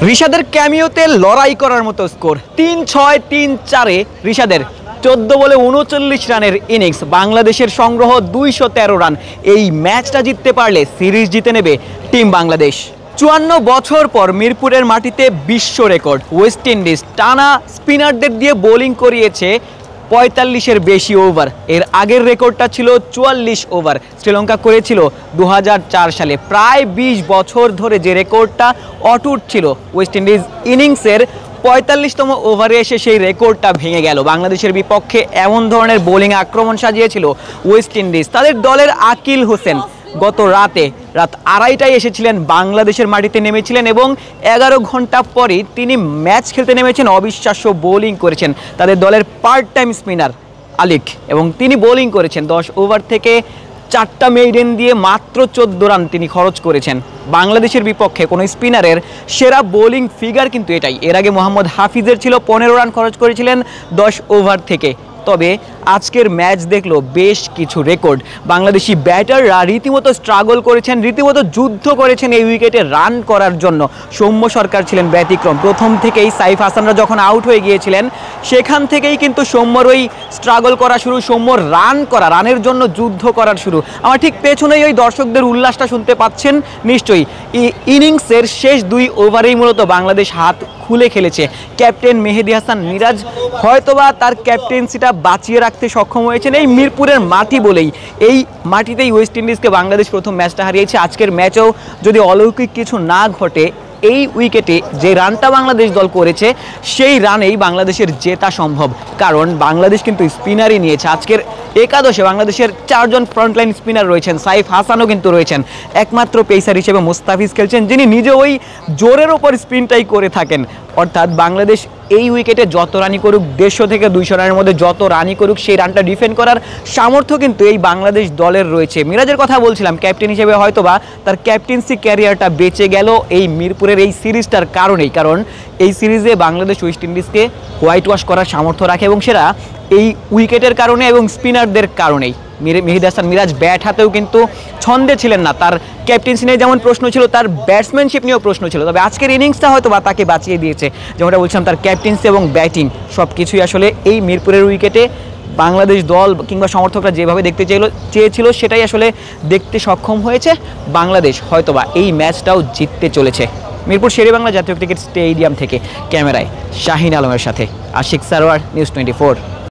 রিশাদের ক্যামিওতে লড়াই করার মতো স্কোর ৩-৬ ৩-৪-এ রিশাদের ১৪ বলে ৩৯ রানের ইনিংস, বাংলাদেশের সংগ্রহ ২১৩ রান। এই ম্যাচটা জিততে পারলে সিরিজ জিতে নেবে টিম বাংলাদেশ। ৫৪ বছর পর মিরপুরের মাটিতে বিশ্ব রেকর্ড। ওয়েস্ট ইন্ডিজ টানা স্পিনারদের দিয়ে বোলিং করিয়েছে ৪৫-এর বেশি ওভার। এর আগের রেকর্ডটা ছিল ৪৪ ওভার, শ্রীলঙ্কা করেছিল ২০০৪ সালে। প্রায় ২০ বছর ধরে যে রেকর্ডটা অটুট ছিল, ওয়েস্ট ইন্ডিজ ইনিংসের ৪৫তম ওভারে এসে সেই রেকর্ডটা ভেঙে গেল। বাংলাদেশের বিপক্ষে এমন ধরনের বোলিং আক্রমণ সাজিয়েছিল ওয়েস্ট ইন্ডিজ। তাদের দলের আকিল হোসেন গত রাত ২:৩০টায় এসেছিলেন, বাংলাদেশের মাটিতে নেমেছিলেন এবং ১১ ঘন্টা পরই তিনি ম্যাচ খেলতে নেমেছেন। অবিশ্বাস্য বোলিং করেছেন তাদের দলের পার্ট টাইম স্পিনার আলিক, এবং তিনি বোলিং করেছেন ১০ ওভার থেকে ৪টা মেইডেন দিয়ে মাত্র ১৪ রান তিনি খরচ করেছেন। বাংলাদেশের বিপক্ষে কোনো স্পিনারের সেরা বোলিং ফিগার কিন্তু এটাই। এর আগে মোহাম্মদ হাফিজের ছিল ১৫ রান খরচ করেছিলেন ১০ ওভার থেকে। তবে আজকের ম্যাচ দেখলো বেশ কিছু রেকর্ড। বাংলাদেশি ব্যাটাররা রীতিমতো স্ট্রাগল করেছেন, রীতিমতো যুদ্ধ করেছেন এই উইকেটে রান করার জন্য। সৌম্য সরকার ছিলেন ব্যতিক্রম। প্রথম থেকেই সাইফ হাসানরা যখন আউট হয়ে গিয়েছিলেন, সেখান থেকেই কিন্তু সৌম্যর ওই স্ট্রাগল করা শুরু, সৌম্যর রানের জন্য যুদ্ধ করার শুরু। আমার ঠিক পেছনেই ওই দর্শকদের উল্লাসটা শুনতে পাচ্ছেন নিশ্চয়ই। ইনিংসের শেষ ২ ওভারেই মূলত বাংলাদেশ হাত খুলে খেলেছে। ক্যাপ্টেন মেহেদী হাসান মিরাজ হয়তোবা তার ক্যাপ্টেন্সিটা বাঁচিয়ে রাখতে সক্ষম হয়েছেন এই মিরপুরের মাটি বলেই। এই মাটিতেই ওয়েস্ট ইন্ডিজকে বাংলাদেশ প্রথম ম্যাচটা হারিয়েছে। আজকের ম্যাচেও যদি অলৌকিক কিছু না ঘটে, এই উইকেটে যে রানটা বাংলাদেশ দল করেছে সেই রানেই বাংলাদেশের জেতা সম্ভব, কারণ বাংলাদেশ কিন্তু স্পিনারই নিয়েছে। আজকের একাদশে বাংলাদেশের ৪ জন ফ্রন্টলাইন স্পিনার রয়েছেন, সাইফ হাসানও কিন্তু রয়েছেন। একমাত্র পেসার হিসেবে মুস্তাফিজ খেলছেন, যিনি নিজে ওই জোরের ওপর স্পিনটাই করে থাকেন। অর্থাৎ বাংলাদেশ এই উইকেটে যত রানই করুক, ১৫০ থেকে ২০০ রানের মধ্যে যত রানই করুক, সেই রানটা ডিফেন্ড করার সামর্থ্য কিন্তু এই বাংলাদেশ দলের রয়েছে। মিরাজের কথা বলছিলাম, ক্যাপ্টেন হিসেবে হয়তোবা তার ক্যাপ্টেন্সি ক্যারিয়ারটা বেঁচে গেল এই মিরপুরের এই সিরিজটার কারণেই। কারণ এই সিরিজে বাংলাদেশ ওয়েস্ট ইন্ডিজকে হোয়াইট ওয়াশ করার সামর্থ্য রাখে, এবং সেটা এই উইকেটের কারণে এবং স্পিনারদের কারণেই। মেহেদী হাসান মিরাজ ব্যাট হাতেও কিন্তু ছন্দে ছিলেন না। তার ক্যাপ্টেন্সি নিয়ে যেমন প্রশ্ন ছিল, তার ব্যাটসম্যানশিপ নিয়েও প্রশ্ন ছিল। তবে আজকের ইনিংসটা হয়তো বা তাকে বাঁচিয়ে দিয়েছে। যেমনটা বলছিলাম, তার ক্যাপ্টেন্সি এবং ব্যাটিং সব কিছুই আসলে এই মিরপুরের উইকেটে বাংলাদেশ দল কিংবা সমর্থকরা যেভাবে দেখতে চেয়েছিল সেটাই আসলে দেখতে সক্ষম হয়েছে। বাংলাদেশ হয়তোবা এই ম্যাচটাও জিততে চলেছে। মিরপুর শেরেবাংলা জাতীয় ক্রিকেট স্টেডিয়াম থেকে ক্যামেরায় শাহিন আলমের সাথে আশিক সারোয়ার, নিউজ 24।